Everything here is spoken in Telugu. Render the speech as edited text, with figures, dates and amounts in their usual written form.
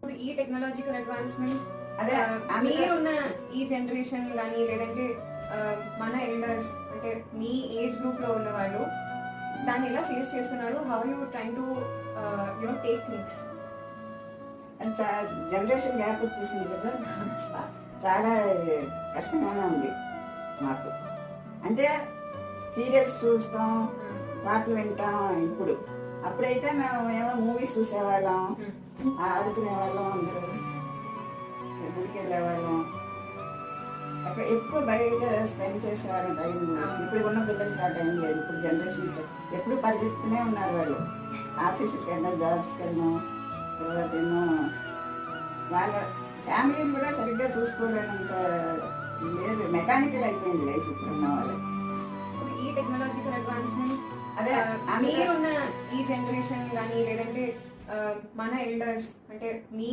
ఇప్పుడు ఈ టెక్నాలజికల్ అడ్వాన్స్మెంట్ అదే మీరున్న ఈ జనరేషన్ కానీ లేదంటే మన ఎల్డర్స్ అంటే మీ ఏజ్ గ్రూప్ లో ఉన్న వాళ్ళు దాన్ని ఎలా ఫేస్ చేస్తున్నారు? How you trying to take things? Generation gap వచ్చేసింది కదా, చాలా కష్టంగానే ఉంది మాకు. అంటే సీరియల్స్ చూస్తాం, పాటలు వింటాం. ఇప్పుడు అప్పుడైతే మేము ఏమో మూవీస్ చూసేవాళ్ళం, ఆడుకునే వాళ్ళం, అందరూ గుడికి వెళ్ళేవాళ్ళం, అక్కడ ఎక్కువ బయట స్పెండ్ చేసేవాళ్ళం టైం. ఇప్పుడు ఉన్న పిల్లలకి ఆ టైం లేదు. ఇప్పుడు జనరేషన్ ఎప్పుడు పరిగెత్తుతూనే ఉన్నారు వాళ్ళు. ఆఫీస్కి వెళ్ళినా, జాబ్స్కి వెళ్ళినా, తర్వాత ఏమో వాళ్ళ ఫ్యామిలీని కూడా సరిగ్గా చూసుకోలేనంత లేదు. మెకానికల్ అయిపోయింది లైఫ్ ఇప్పుడున్న వాళ్ళు. ఈ టెక్నాలజికల్ అడ్వాన్స్మెంట్ అదే మీరున్న ఈ జనరేషన్ కానీ లేదంటే మన ఎల్డర్స్ అంటే మీ